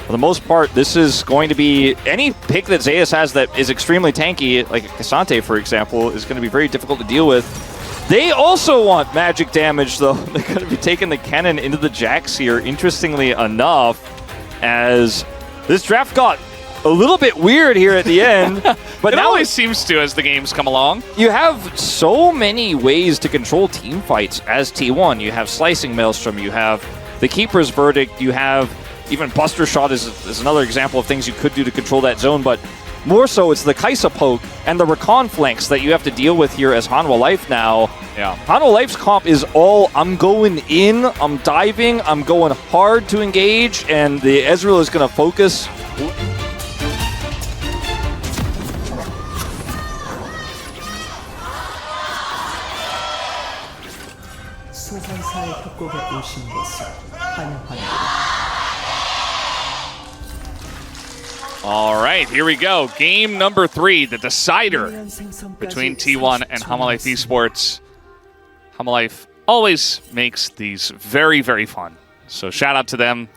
for the most part, this is going to be any pick that Zeus has that is extremely tanky, like Cassante, for example, is going to be very difficult to deal with. They also want magic damage, though. They're going to be taking the cannon into the Jax here, interestingly enough, as this draft got a little bit weird here at the end. But it now always seems to as the games come along. You have so many ways to control team fights as T1. You have Slicing Maelstrom, you have the Keeper's Verdict, you have even Buster Shot is another example of things you could do to control that zone, but More so, it's the Kai'Sa poke and the recon flanks that you have to deal with here as Hanwha Life now. Yeah. Hanwha Life's comp is all, I'm going in, I'm diving, I'm going hard to engage, and the Ezreal is going to focus. 소환사의 협곡에 오신 것을 환영합니다. All right, here we go. Game number 3, the decider between T1 and Hanwha Life Esports. Hanwha Life always makes these very, very fun. So shout out to them,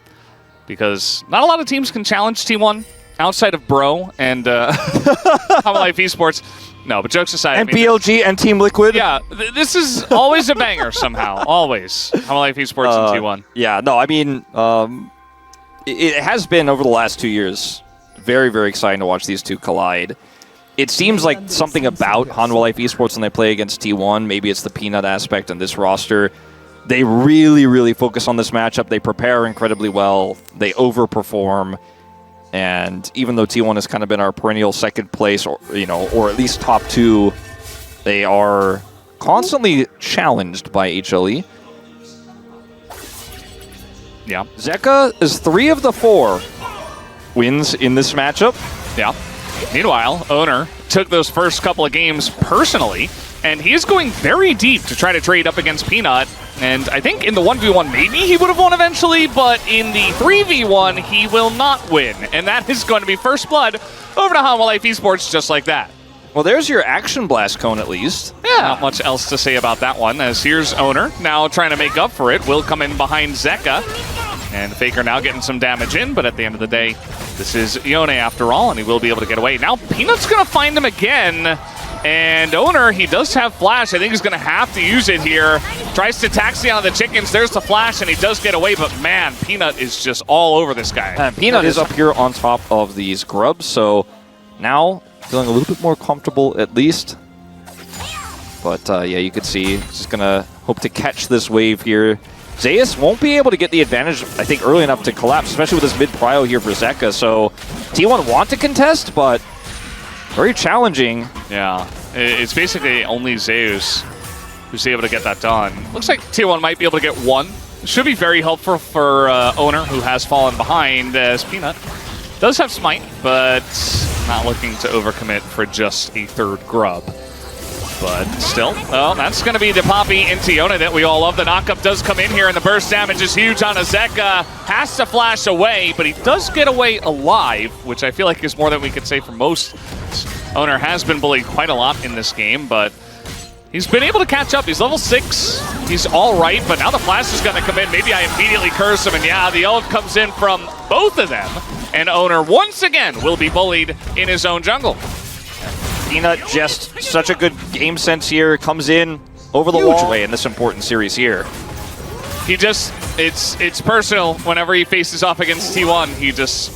because not a lot of teams can challenge T1 outside of Bro and Hanwha Life Esports. No, but jokes aside. And BLG and Team Liquid. Yeah, this is always a banger somehow. Always. Hanwha Life Esports and T1. Yeah, no, I mean, it has been over the last 2 years. Very, very exciting to watch these two collide. It seems like something about Hanwha Life Esports when they play against T1, maybe it's the peanut aspect on this roster. They really, really focus on this matchup. They prepare incredibly well. They overperform. And even though T1 has kind of been our perennial second place, or at least top 2, they are constantly challenged by HLE. Yeah. Zeka is 3 of the 4 wins in this matchup. Yeah. Meanwhile, Owner took those first couple of games personally, and he is going very deep to try to trade up against Peanut. And I think in the 1v1, maybe he would have won eventually, but in the 3v1, he will not win. And that is going to be first blood over to Hanwha Life Esports just like that. Well, there's your Action Blast cone, at least. Yeah, not much else to say about that one, as here's Owner now trying to make up for it. Will come in behind Zeka. And Faker now getting some damage in, but at the end of the day, this is Yone after all, and he will be able to get away. Now Peanut's going to find him again, and Owner, he does have Flash. I think he's going to have to use it here. Tries to taxi on the chickens. There's the Flash, and he does get away, but man, Peanut is just all over this guy. And Peanut is up here on top of these grubs, so now feeling a little bit more comfortable at least. But yeah, you could see he's just going to hope to catch this wave here. Zeus won't be able to get the advantage, I think, early enough to collapse, especially with this mid-prio here for Zeka. So T1 want to contest, but very challenging. Yeah, it's basically only Zeus who's able to get that done. Looks like T1 might be able to get one. Should be very helpful for Owner, who has fallen behind, as Peanut does have Smite, but not looking to overcommit for just a third grub. But still, well, that's going to be the Poppy into Yone that we all love. The knockup does come in here, and the burst damage is huge on Zeka. Has to flash away, but he does get away alive, which I feel like is more than we could say for most. Owner has been bullied quite a lot in this game, but he's been able to catch up. He's level 6. He's all right, but now the flash is going to come in. Maybe I immediately curse him, and yeah, the ult comes in from both of them. And Owner, once again, will be bullied in his own jungle. Peanut just such a good game sense here. Comes in over the wall way in this important series here. He just, it's personal. Whenever he faces off against T1, he just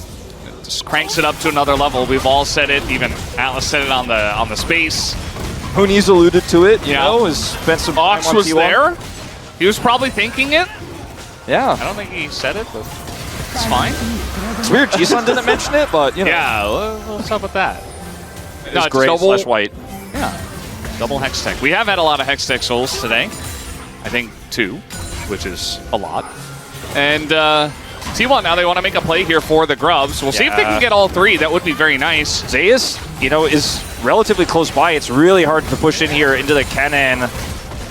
cranks it up to another level. We've all said it. Even Atlas said it on the space. Hooney's alluded to it. You know, has spent some time Ox on was T1. there. He was probably thinking it. Yeah. I don't think he said it, but it's fine. It's weird. G-Sun didn't mention it, but you know. Yeah, what's up with that? No, it's gray / white. Yeah, double Hextech. We have had a lot of Hextech Souls today. I think 2, which is a lot. And T1 now, they want to make a play here for the grubs. We'll see if they can get all 3. That would be very nice. Zeus, is relatively close by. It's really hard to push in here into the cannon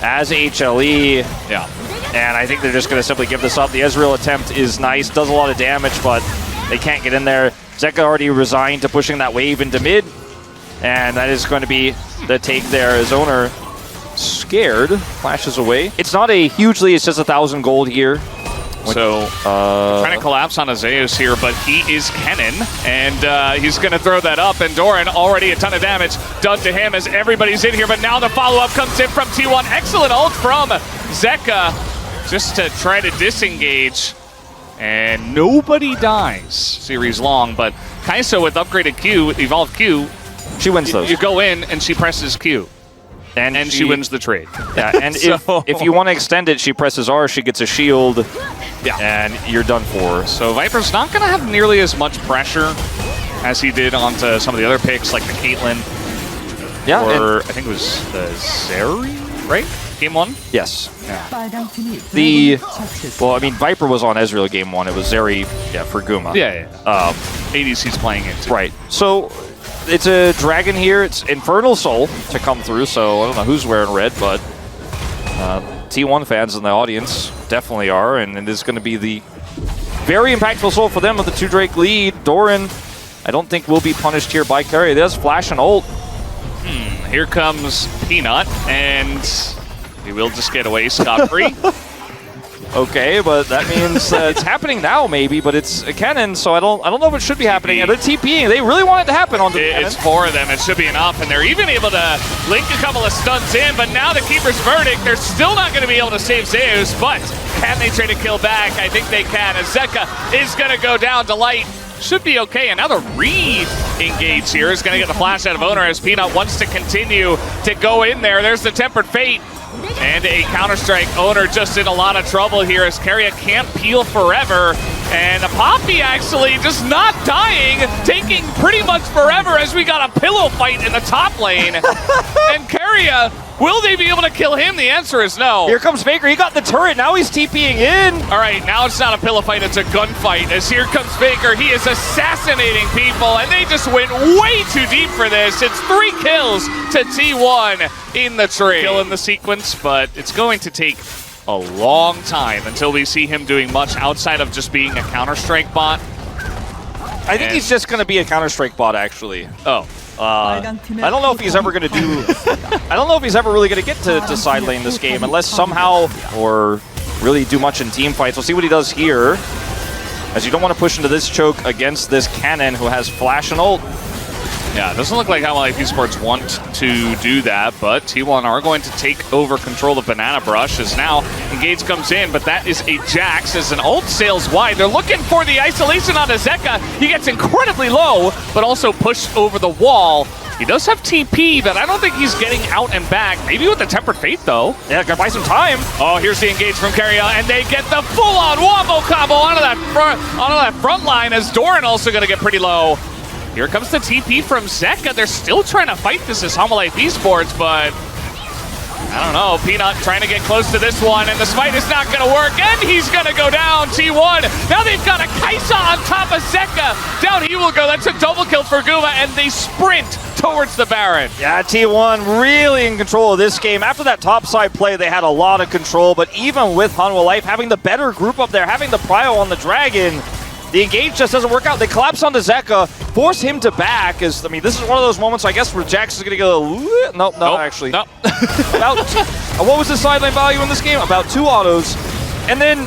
as HLE. Yeah. And I think they're just going to simply give this up. The Ezreal attempt is nice, does a lot of damage, but they can't get in there. Zeka already resigned to pushing that wave into mid. And that is going to be the take there as Owner scared, flashes away. It's not a hugely, it's just 1,000 gold here. So, trying to collapse on Zeus here, but he is Kennen, and he's going to throw that up, and Doran already a ton of damage done to him as everybody's in here, but now the follow-up comes in from T1. Excellent ult from Zeka, just to try to disengage, and nobody dies. Series long, but Kai'Sa with upgraded Q, evolved Q, she wins those. You go in, and she presses Q. And she wins the trade. Yeah, and if you want to extend it, she presses R, she gets a shield, and you're done for. So Viper's not going to have nearly as much pressure as he did onto some of the other picks, like the Caitlyn. Yeah, or I think it was the Zeri, right? Game 1? Yes. 빨강 팀이 The 드래곤을 처치했습니다. well, I mean, Viper was on Ezreal game 1. It was Zeri, for Guma. Yeah. ADC's playing it too. Right. So it's a dragon here. It's Infernal Soul to come through. So I don't know who's wearing red, but T1 fans in the audience definitely are, and it is going to be the very impactful soul for them with the 2 Drake lead. Doran, I don't think will be punished here by Carry. There's flash and ult. Here comes Peanut, and he will just get away scot-free. Okay, but that means it's happening now, maybe. But it's a cannon, so I don't know if it should be happening. They're TPing. They really want it to happen on the cannon. It's 4 of them. It should be enough, and they're even able to link a couple of stunts in. But now the keeper's verdict, they're still not going to be able to save Zeus. But can they trade a kill back? I think they can. As Zeka is going to go down. Delight should be okay. And now the Reed engage here is going to get the flash out of Owner as Peanut wants to continue to go in there. There's the Tempered Fate. And a Counter-Strike. Owner just in a lot of trouble here as Carrier can't peel forever. And the Poppy actually just not dying, taking pretty much forever as we got a pillow fight in the top lane. And Carrier, will they be able to kill him? The answer is no. Here comes Faker. He got the turret. Now he's TPing in. All right, now it's not a pillow fight, it's a gunfight. As here comes Faker, he is assassinating people, and they just went way too deep for this. It's 3 kills to T1 in the trade. Kill in the sequence, but it's going to take a long time until we see him doing much outside of just being a Counter-Strike bot. I think he's just going to be a Counter-Strike bot, actually. Oh. I don't know if he's ever going to do... I don't know if he's ever really going to get to side lane this game, unless somehow, or really do much in team fights. We'll see what he does here, as you don't want to push into this choke against this cannon who has flash and ult. Yeah, it doesn't look like Hanwha Life Esports want to do that, but T1 are going to take over control of Banana Brush as now Engage comes in, but that is a Jax as an ult sails wide. They're looking for the isolation on Zeka. He gets incredibly low, but also pushed over the wall. He does have TP, but I don't think he's getting out and back. Maybe with the Tempered Fate, though. Yeah, gotta buy some time. Oh, here's the engage from Carrier, and they get the full-on wombo combo onto that front line as Doran also going to get pretty low. Here comes the TP from Zeka. They're still trying to fight this as Hanwha Life Esports, but I don't know. Peanut trying to get close to this one, and the smite is not going to work, and he's going to go down. T1. Now they've got a Kaisa on top of Zeka. Down he will go. That's a double kill for Guma, and they sprint towards the Baron. Yeah, T1 really in control of this game. After that topside play, they had a lot of control, but even with Hanwha Life having the better group up there, having the prio on the Dragon, the engage just doesn't work out. They collapse onto Zeka, force him to back. This is one of those moments, I guess, where Jax is going to go, nope, actually. Nope. About, what was the sideline value in this game? About 2 autos. And then,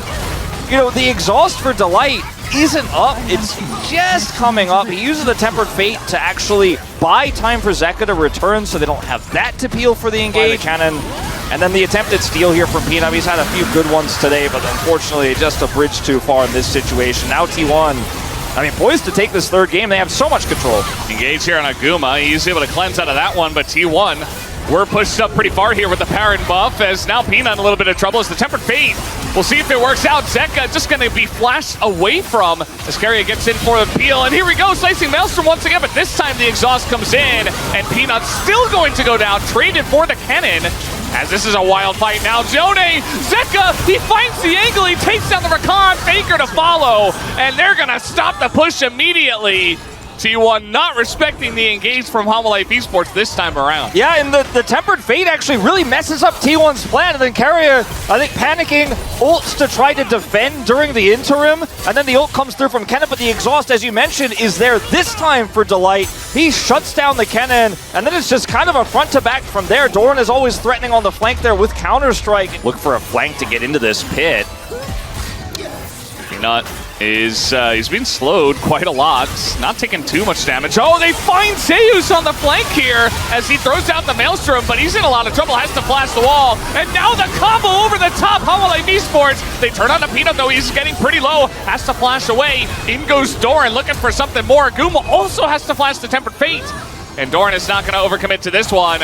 the exhaust for Delight isn't up. It's just coming up. He uses the Tempered Fate to actually buy time for Zeka to return so they don't have that to peel for the engage. Cannon. And then the attempted steal here from Peanut. He's had a few good ones today, but unfortunately just a bridge too far in this situation. Now T1, poised to take this 3rd game. They have so much control. Engage here on Aguma. He's able to cleanse out of that one, but T1, we're pushed up pretty far here with the Parent buff, as now Peanut in a little bit of trouble as the Tempered Fate. We'll see if it works out. Zeka just going to be flashed away from as Carrier gets in for the peel. And here we go, slicing Maelstrom once again, but this time the exhaust comes in, and Peanut's still going to go down, traded for the cannon. As this is a wild fight now. Jone, Zeka, he finds the angle, he takes down the Rakan, Faker to follow, and they're gonna stop the push immediately. T1 not respecting the engage from Hanwha Life Esports this time around. Yeah, and the Tempered Fate actually really messes up T1's plan, and then Carrier, I think, panicking, ults to try to defend during the interim, and then the ult comes through from Kennen, but the exhaust, as you mentioned, is there this time for Delight. He shuts down the Kennen, and then it's just kind of a front to back from there. Doran is always threatening on the flank there with Counter-Strike. Look for a flank to get into this pit. Peanut is, he's been slowed quite a lot, not taking too much damage. Oh, they find Zeus on the flank here as he throws out the Maelstrom, but he's in a lot of trouble, has to flash the wall. And now the combo over the top, Hanwha Life Esports. They turn on the Peanut though, he's getting pretty low, has to flash away. In goes Doran looking for something more. Guma also has to flash the Tempered Fate. And Doran is not going to overcommit to this one.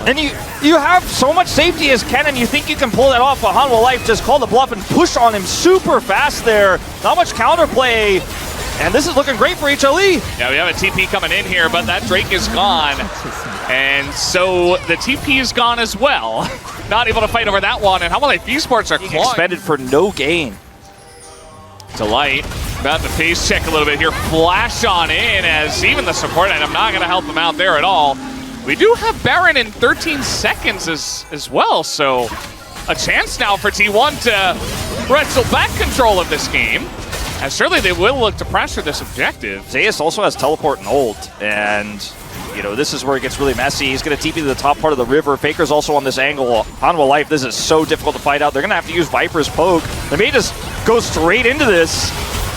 And you have so much safety as Kennen, you think you can pull that off, but Hanwha Life just call the bluff and push on him super fast there. Not much counterplay. And this is looking great for HLE. Yeah, we have a TP coming in here, but that Drake is gone. And so the TP is gone as well. Not able to fight over that one. And Hanwha Life Esports are clawing. Expended for no gain. Delight about to face check a little bit here. Flash on in as even the support item not going to help him out there at all. We do have Baron in 13 seconds as well, so a chance now for T1 to wrestle back control of this game. And surely they will look to pressure this objective. Zeus also has teleport and ult, and you know, this is where it gets really messy. He's going to TP to the top part of the river. Faker's also on this angle. Hanwha Life, this is so difficult to fight out. They're going to have to use Viper's poke. They may just go straight into this.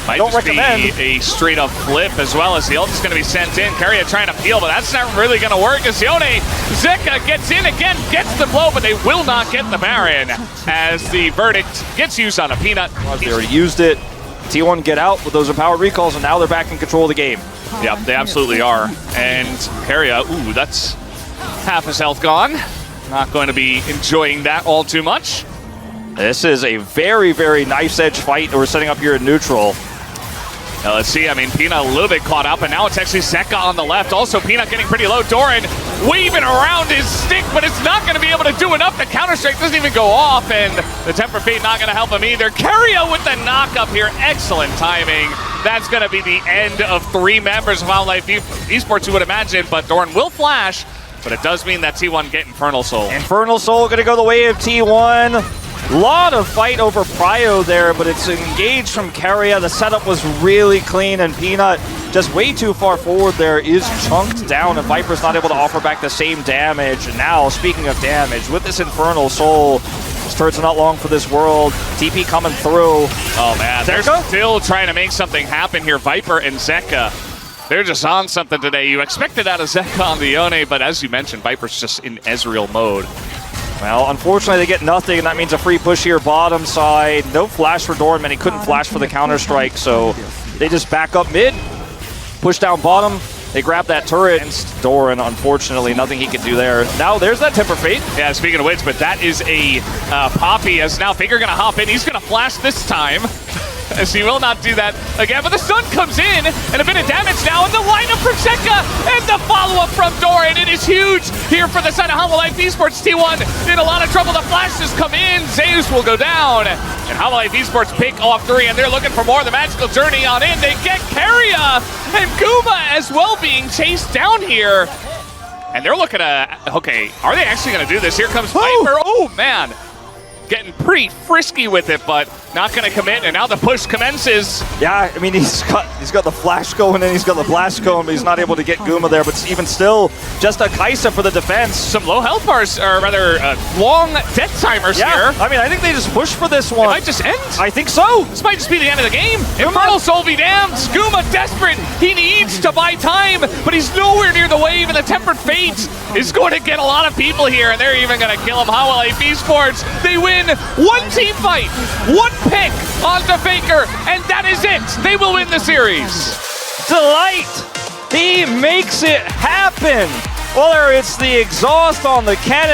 Might don't just recommend be a straight up flip as well as the ult is going to be sent in. Keria trying to peel, but that's not really going to work as Yone Zeka gets in again, gets the blow, but they will not get the Baron as the verdict gets used on a Peanut. They already used it. T1 get out with those empowered recalls, and now they're back in control of the game. Yep, they absolutely are. And Keria, ooh, that's half his health gone. Not going to be enjoying that all too much. This is a very, very knife's edge fight we're setting up here in neutral. Now let's see, I mean, Peanut a little bit caught up, and now it's actually Zeka on the left. Also, Peanut getting pretty low. Doran waving around his stick, but it's not going to be able to do enough. The counter-strike doesn't even go off, and the Temper Fate not going to help him either. Keria with the knock-up here. Excellent timing. That's going to be the end of 3 members of Hanwha Life Esports, you would imagine, but Doran will flash, but it does mean that T1 get Infernal Soul. Infernal Soul going to go the way of T1. Lot of fight over Prio there, but it's engaged from Keria. The setup was really clean, and Peanut just way too far forward there is chunked down, and Viper's not able to offer back the same damage. And now, speaking of damage, with this Infernal Soul, this turret's not long for this world. TP coming through. Oh man, they're Zeka? still trying to make something happen here. Viper and Zeka, they're just on something today. You expected out of Zeka on the Yone, but as you mentioned, Viper's just in Ezreal mode. Well, unfortunately, they get nothing, and that means a free push here bottom side. No flash for Dorman. He couldn't flash for the counter-strike, so they just back up mid, push down bottom. They grab that turret, and Doran, unfortunately, nothing he can do there. Now, there's that Temper Fate. Yeah, speaking of which, but that is a Poppy, as now Faker going to hop in. He's going to flash this time, as he will not do that again. But the stun comes in, and a bit of damage now, and the lineup for Zeka, and the follow-up from Doran. It is huge here for the side of Hanwha Life Esports. T1 in a lot of trouble. The flashes come in. Zeus will go down, and Hanwha Life Esports pick off 3, and they're looking for more. The magical journey on in. They get Keria, and Guma as well being chased down here. And they're looking at, okay, are they actually going to do this? Here comes Viper. Oh, man. Getting pretty frisky with it, but not going to commit, and now the push commences. Yeah, I mean, he's got the flash going and he's got the blast going, but he's not able to get Guma there. But even still, just a Kaisa for the defense. Some low health bars, or rather, long death timers here. I mean, I think they just push for this one. It might just end. I think so. This might just be the end of the game. Infernal Soul be damned. Guma desperate. He needs to buy time, but he's nowhere near the wave, and the Tempered Fate is going to get a lot of people here, and they're even going to kill him. Hanwha Life Esports, they win one team fight, one pick onto Faker, and that is it. They will win the series. Delight! He makes it happen. Whether it's the exhaust on the cannon